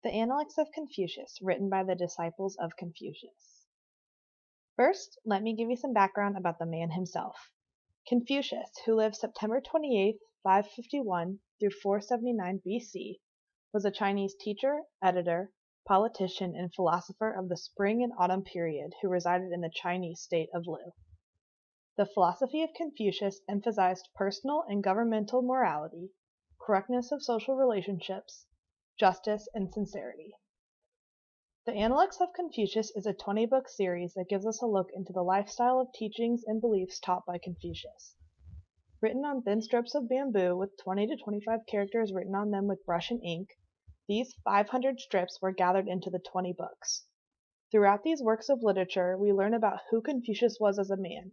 The Analects of Confucius, written by the disciples of Confucius. First, let me give you some background about the man himself. Confucius, who lived September 28, 551 through 479 BC, was a Chinese teacher, editor, politician, and philosopher of the spring and autumn period who resided in the Chinese state of Lu. The philosophy of Confucius emphasized personal and governmental morality, correctness of social relationships, justice, and sincerity. The Analects of Confucius is a 20-book series that gives us a look into the lifestyle of teachings and beliefs taught by Confucius. Written on thin strips of bamboo with 20 to 25 characters written on them with brush and ink, these 500 strips were gathered into the 20 books. Throughout these works of literature, we learn about who Confucius was as a man,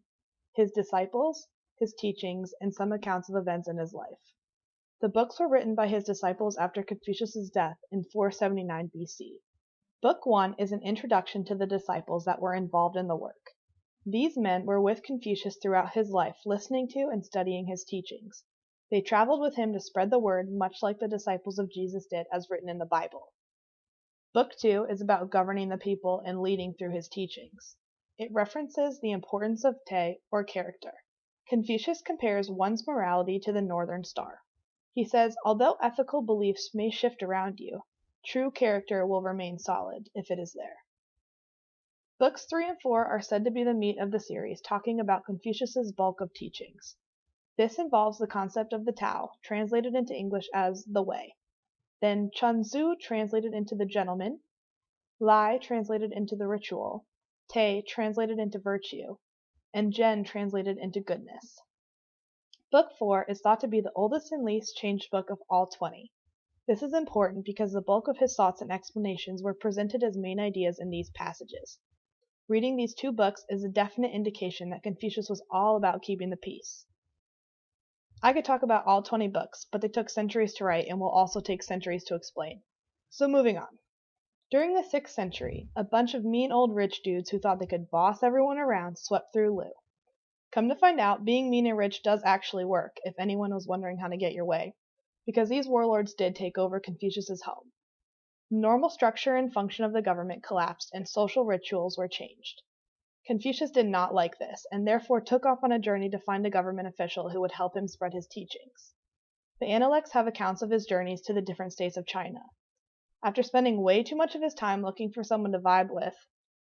his disciples, his teachings, and some accounts of events in his life. The books were written by his disciples after Confucius's death in 479 BC. Book 1 is an introduction to the disciples that were involved in the work. These men were with Confucius throughout his life, listening to and studying his teachings. They traveled with him to spread the word, much like the disciples of Jesus did, as written in the Bible. Book 2 is about governing the people and leading through his teachings. It references the importance of te, or character. Confucius compares one's morality to the northern star. He says, although ethical beliefs may shift around you, true character will remain solid if it is there. Books 3 and 4 are said to be the meat of the series, talking about Confucius's bulk of teachings. This involves the concept of the Tao, translated into English as the way, then Chun Tzu, translated into the gentleman, Lai, translated into the ritual, Te, translated into virtue, and Zhen, translated into goodness. Book 4 is thought to be the oldest and least changed book of all 20. This is important because the bulk of his thoughts and explanations were presented as main ideas in these passages. Reading these two books is a definite indication that Confucius was all about keeping the peace. I could talk about all 20 books, but they took centuries to write and will also take centuries to explain. So moving on. During the 6th century, a bunch of mean old rich dudes who thought they could boss everyone around swept through Lu. Come to find out, being mean and rich does actually work, if anyone was wondering how to get your way, because these warlords did take over Confucius's home. The normal structure and function of the government collapsed and social rituals were changed. Confucius did not like this, and therefore took off on a journey to find a government official who would help him spread his teachings. The Analects have accounts of his journeys to the different states of China. After spending way too much of his time looking for someone to vibe with,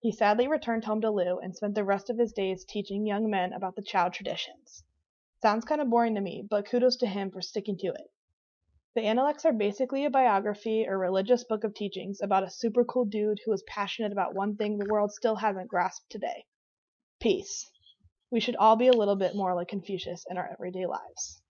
he sadly returned home to Lu and spent the rest of his days teaching young men about the Chao traditions. Sounds kind of boring to me, but kudos to him for sticking to it. The Analects are basically a biography or religious book of teachings about a super cool dude who is passionate about one thing the world still hasn't grasped today: peace. We should all be a little bit more like Confucius in our everyday lives.